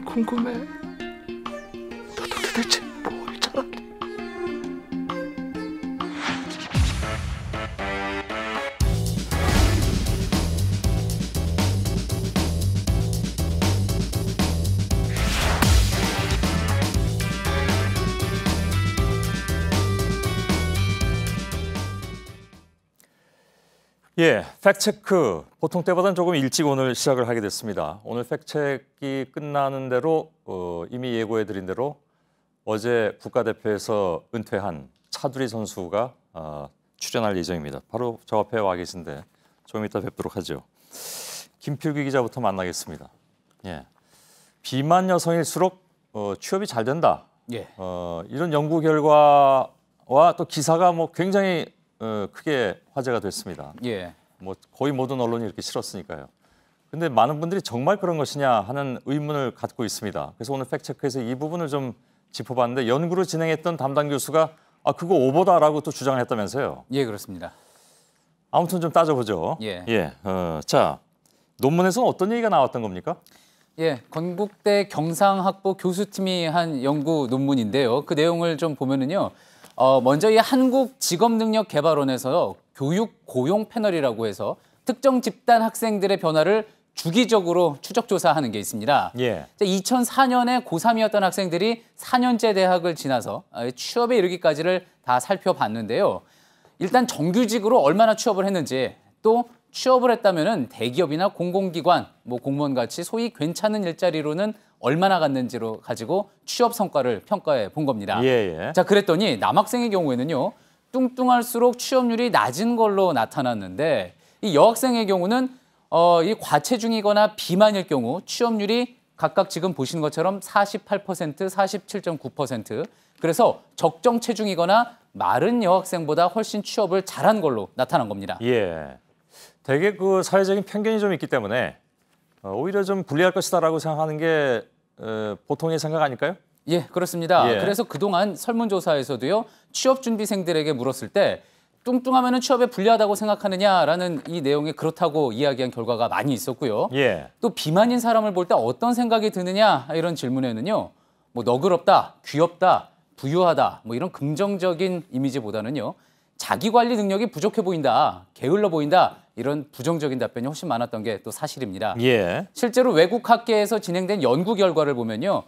궁금해. 너도 도대체 뭘 잘하니? 예, 팩트체크. 보통 때보다는 조금 일찍 오늘 시작을 하게 됐습니다. 오늘 팩트체크가 끝나는 대로 이미 예고해드린 대로 어제 국가대표에서 은퇴한 차두리 선수가 출연할 예정입니다. 바로 저 앞에 와 계신데 조금 이따 뵙도록 하죠. 김필규 기자부터 만나겠습니다. 예, 비만 여성일수록 취업이 잘 된다. 예. 이런 연구 결과와 또 기사가 뭐 굉장히 크게 화제가 됐습니다. 예. 뭐 거의 모든 언론이 이렇게 실었으니까요. 근데 많은 분들이 정말 그런 것이냐 하는 의문을 갖고 있습니다. 그래서 오늘 팩트체크에서 이 부분을 좀 짚어봤는데 연구를 진행했던 담당 교수가 그거 오보다라고 또 주장을 했다면서요. 예, 그렇습니다. 아무튼 좀 따져보죠. 예. 자, 논문에서는 어떤 얘기가 나왔던 겁니까? 예, 건국대 경상학부 교수팀이 한 연구 논문인데요. 그 내용을 좀 보면은요. 먼저 이 한국직업능력개발원에서 교육 고용 패널이라고 해서 특정 집단 학생들의 변화를 주기적으로 추적 조사하는 게 있습니다. 예. 2004년에 고3이었던 학생들이 4년제 대학을 지나서 취업에 이르기까지를 다 살펴봤는데요. 일단 정규직으로 얼마나 취업을 했는지, 또 취업을 했다면은 대기업이나 공공기관, 뭐 공무원같이 소위 괜찮은 일자리로는 얼마나 갔는지로 가지고 취업 성과를 평가해 본 겁니다. 예. 자, 그랬더니 남학생의 경우에는요. 뚱뚱할수록 취업률이 낮은 걸로 나타났는데 이 여학생의 경우는 이 과체중이거나 비만일 경우 취업률이 각각 지금 보시는 것처럼 48%, 47.9%. 그래서 적정 체중이거나 마른 여학생보다 훨씬 취업을 잘한 걸로 나타난 겁니다. 예. 되게 그 사회적인 편견이 좀 있기 때문에 오히려 좀 불리할 것이다라고 생각하는 게 보통의 생각 아닐까요? 예, 그렇습니다. 예. 그래서 그동안 설문조사에서도요. 취업준비생들에게 물었을 때 뚱뚱하면 취업에 불리하다고 생각하느냐라는 이 내용에 그렇다고 이야기한 결과가 많이 있었고요. 예. 또 비만인 사람을 볼 때 어떤 생각이 드느냐 이런 질문에는요. 뭐 너그럽다, 귀엽다, 부유하다 뭐 이런 긍정적인 이미지보다는요. 자기관리 능력이 부족해 보인다, 게을러 보인다 이런 부정적인 답변이 훨씬 많았던 게 또 사실입니다. 예. 실제로 외국 학계에서 진행된 연구 결과를 보면요.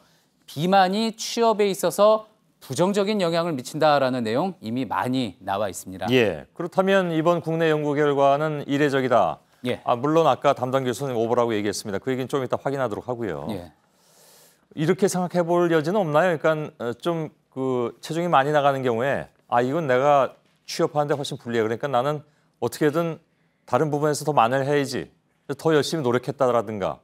비만이 취업에 있어서 부정적인 영향을 미친다라는 내용 이미 많이 나와 있습니다. 예. 그렇다면 이번 국내 연구 결과는 이례적이다. 예. 물론 아까 담당 교수님 오보라고 얘기했습니다. 그 얘기는 좀 이따 확인하도록 하고요. 예. 이렇게 생각해 볼 여지는 없나요? 그러니까 좀 그 체중이 많이 나가는 경우에 이건 내가 취업하는데 훨씬 불리해. 그러니까 나는 어떻게든 다른 부분에서 더 만회를 해야지. 더 열심히 노력했다라든가.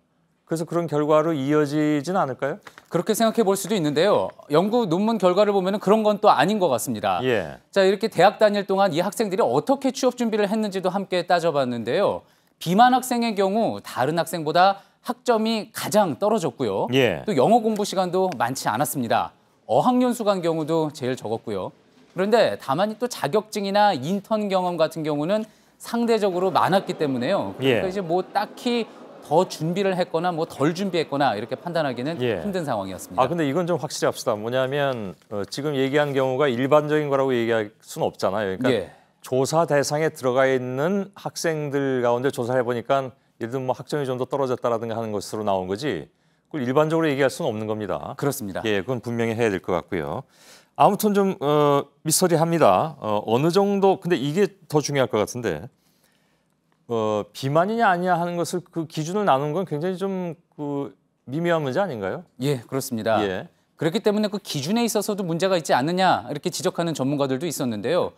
그래서 그런 결과로 이어지지는 않을까요? 그렇게 생각해 볼 수도 있는데요. 연구 논문 결과를 보면 그런 건 또 아닌 것 같습니다. 예. 자, 이렇게 대학 다닐 동안 이 학생들이 어떻게 취업 준비를 했는지도 함께 따져봤는데요. 비만 학생의 경우 다른 학생보다 학점이 가장 떨어졌고요. 예. 또 영어 공부 시간도 많지 않았습니다. 어학연수 간 경우도 제일 적었고요. 그런데 다만 또 자격증이나 인턴 경험 같은 경우는 상대적으로 많았기 때문에요. 그러니까 예. 이제 뭐 딱히 더 준비를 했거나 뭐 덜 준비했거나 이렇게 판단하기는 예. 힘든 상황이었습니다. 근데 이건 좀 확실히 합시다. 뭐냐면 지금 얘기한 경우가 일반적인 거라고 얘기할 수는 없잖아요. 그러니까 예. 조사 대상에 들어가 있는 학생들 가운데 조사해 보니까 예를 들면 뭐 학점이 좀 더 떨어졌다라든가 하는 것으로 나온 거지. 그걸 일반적으로 얘기할 수는 없는 겁니다. 그렇습니다. 예, 그건 분명히 해야 될 것 같고요. 아무튼 좀 미스터리합니다. 어느 정도 근데 이게 더 중요할 것 같은데 비만이냐 아니냐 하는 것을 그 기준을 나누는 건 굉장히 좀 그 미묘한 문제 아닌가요? 예, 그렇습니다. 예. 그렇기 때문에 그 기준에 있어서도 문제가 있지 않느냐 이렇게 지적하는 전문가들도 있었는데요.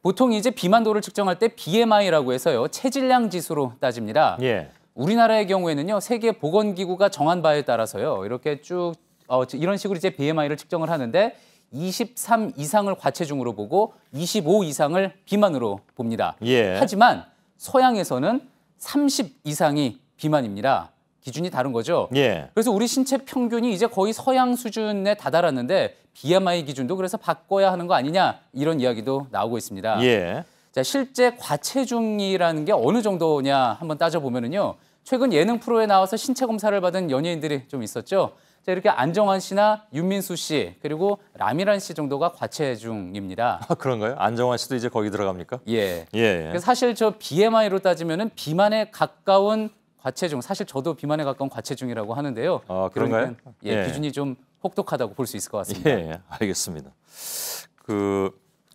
보통 이제 비만도를 측정할 때 BMI라고 해서요. 체질량 지수로 따집니다. 예. 우리나라의 경우에는요. 세계보건기구가 정한 바에 따라서요. 이렇게 쭉 이런 식으로 이제 BMI를 측정을 하는데 23 이상을 과체중으로 보고 25 이상을 비만으로 봅니다. 예. 하지만 서양에서는 30 이상이 비만입니다. 기준이 다른 거죠. 예. 그래서 우리 신체 평균이 이제 거의 서양 수준에 다다랐는데 BMI 기준도 그래서 바꿔야 하는 거 아니냐 이런 이야기도 나오고 있습니다. 예. 자, 실제 과체중이라는 게 어느 정도냐 한번 따져보면은요. 최근 예능 프로에 나와서 신체 검사를 받은 연예인들이 좀 있었죠. 자, 이렇게 안정환 씨나 윤민수 씨 그리고 라미란 씨 정도가 과체중입니다. 아, 그런가요? 안정환 씨도 이제 거기 들어갑니까? 예. 예. 그래서 사실 저 BMI로 따지면은 비만에 가까운 과체중, 사실 저도 비만에 가까운 과체중이라고 하는데요. 아, 그런가요? 그러니까 예, 예. 기준이 좀 혹독하다고 볼 수 있을 것 같습니다. 예, 알겠습니다. 근데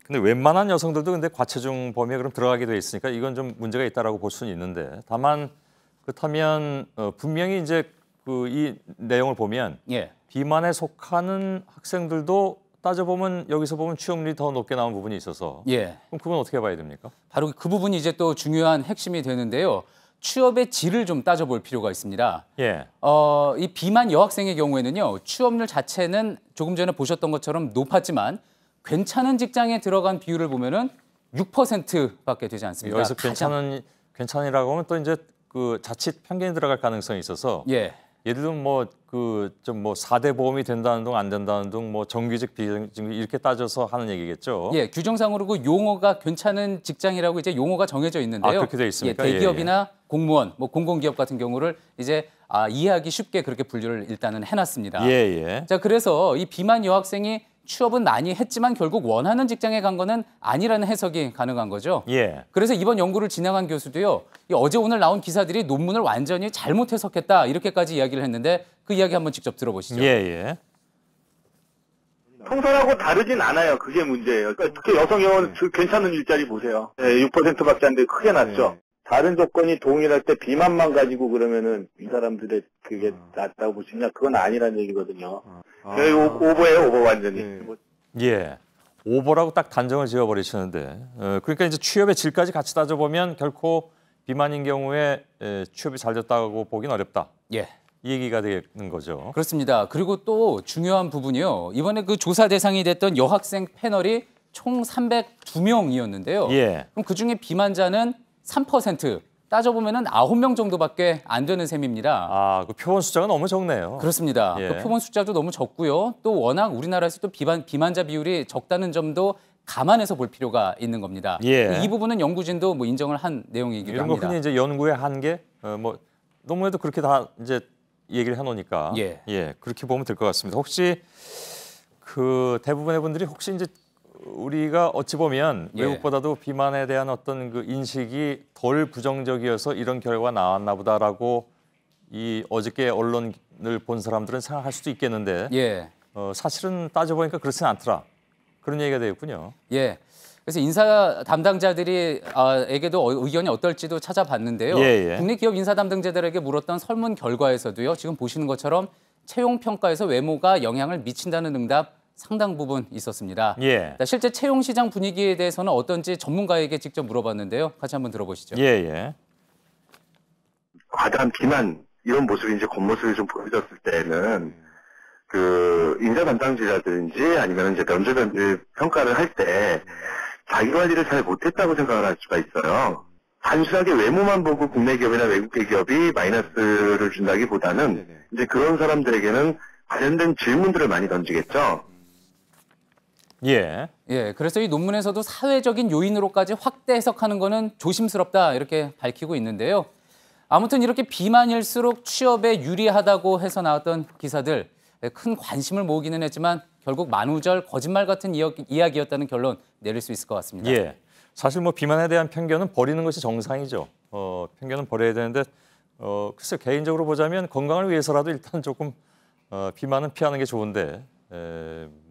웬만한 여성들도 근데 과체중 범위에 그럼 들어가게 돼 있으니까 이건 좀 문제가 있다라고 볼 수는 있는데, 다만 그렇다면 분명히 이제 이 내용을 보면 예. 비만에 속하는 학생들도 따져보면 여기서 보면 취업률이 더 높게 나온 부분이 있어서 예. 그럼 그건 어떻게 봐야 됩니까? 바로 그 부분이 이제 또 중요한 핵심이 되는데요. 취업의 질을 좀 따져볼 필요가 있습니다. 예. 이 비만 여학생의 경우에는요, 취업률 자체는 조금 전에 보셨던 것처럼 높았지만 괜찮은 직장에 들어간 비율을 보면은 6%밖에 되지 않습니다. 여기서 괜찮이라고 하면 또 이제 그 자칫 편견이 들어갈 가능성이 있어서 예. 예를 들면 뭐 4대 보험이 된다는 둥 안 된다는 둥 뭐 정규직 비정규직 이렇게 따져서 하는 얘기겠죠. 예, 규정상으로 그 용어가 괜찮은 직장이라고 이제 용어가 정해져 있는데요. 아, 그렇게 돼 있습니까? 예, 대기업이나 공무원, 뭐 공공기업 같은 경우를 이제 이해하기 쉽게 그렇게 분류를 일단은 해놨습니다. 예, 예. 자, 그래서 이 비만 여학생이 취업은 많이 했지만 결국 원하는 직장에 간 거는 아니라는 해석이 가능한 거죠. 예. 그래서 이번 연구를 진행한 교수도요, 이 어제 오늘 나온 기사들이 논문을 완전히 잘못 해석했다 이렇게까지 이야기를 했는데 그 이야기 한번 직접 들어보시죠. 예, 예. 통선하고 다르진 않아요. 그게 문제예요. 그러니까 특히 여성형은 괜찮은 일자리 보세요. 6%밖에 안 돼 크게 낮죠. 다른 조건이 동일할 때 비만만 가지고 그러면은 이 사람들의 그게 낫다고 볼 수 있냐? 그건 아니라는 얘기거든요. 오버예요, 오버 완전히. 예. 오버라고 딱 단정을 지어버리시는데 그러니까 이제 취업의 질까지 같이 따져보면 결코 비만인 경우에 취업이 잘 됐다고 보긴 어렵다. 예. 이 얘기가 되는 거죠. 그렇습니다. 그리고 또 중요한 부분이요. 이번에 그 조사 대상이 됐던 여학생 패널이 총 302명이었는데요. 예. 그럼 그중에 비만자는 3%, 따져보면은 9명 정도밖에 안 되는 셈입니다. 아, 그 표본 숫자가 너무 적네요. 그렇습니다. 예. 그 표본 숫자도 너무 적고요. 또 워낙 우리나라에서 또 비만자 비율이 적다는 점도 감안해서 볼 필요가 있는 겁니다. 예. 이 부분은 연구진도 뭐 인정을 한 내용이기도 이런 거 합니다. 흔히 이제 연구의 한계, 뭐 논문에도 그렇게 다 이제 얘기를 해놓으니까 예. 그렇게 보면 될 것 같습니다. 혹시 그 대부분의 분들이 혹시 이제 우리가 어찌 보면 예. 외국보다도 비만에 대한 어떤 그 인식이 덜 부정적이어서 이런 결과가 나왔나 보다라고 이 어저께 언론을 본 사람들은 생각할 수도 있겠는데 예. 사실은 따져보니까 그렇지는 않더라. 그런 얘기가 되겠군요. 예. 그래서 인사 담당자들에게도 의견이 어떨지도 찾아봤는데요. 예. 국내 기업 인사 담당자들에게 물었던 설문 결과에서도요. 지금 보시는 것처럼 채용 평가에서 외모가 영향을 미친다는 응답 상당 부분 있었습니다. 예. 실제 채용 시장 분위기에 대해서는 어떤지 전문가에게 직접 물어봤는데요. 같이 한번 들어보시죠. 예. 과다한 비만 이런 모습이 이제 겉모습이 좀 보여졌을 때는 그 인사 담당자라든지 아니면 이제 면접관들 평가를 할 때 자기 관리를 잘 못했다고 생각을 할 수가 있어요. 단순하게 외모만 보고 국내 기업이나 외국 기업이 마이너스를 준다기보다는 이제 그런 사람들에게는 관련된 질문들을 많이 던지겠죠. 예. 예, 그래서 이 논문에서도 사회적인 요인으로까지 확대 해석하는 거는 조심스럽다 이렇게 밝히고 있는데요. 아무튼 이렇게 비만일수록 취업에 유리하다고 해서 나왔던 기사들 큰 관심을 모으기는 했지만 결국 만우절 거짓말 같은 이야기였다는 결론 내릴 수 있을 것 같습니다. 예. 사실 뭐 비만에 대한 편견은 버리는 것이 정상이죠. 편견은 버려야 되는데 글쎄 개인적으로 보자면 건강을 위해서라도 일단 조금 비만은 피하는 게 좋은데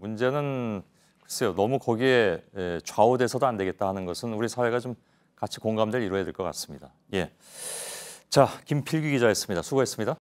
문제는 글쎄요 너무 거기에 좌우돼서도 안 되겠다 하는 것은 우리 사회가 좀 같이 공감대를 이루어야 될 것 같습니다. 예. 자, 김필규 기자였습니다. 수고했습니다.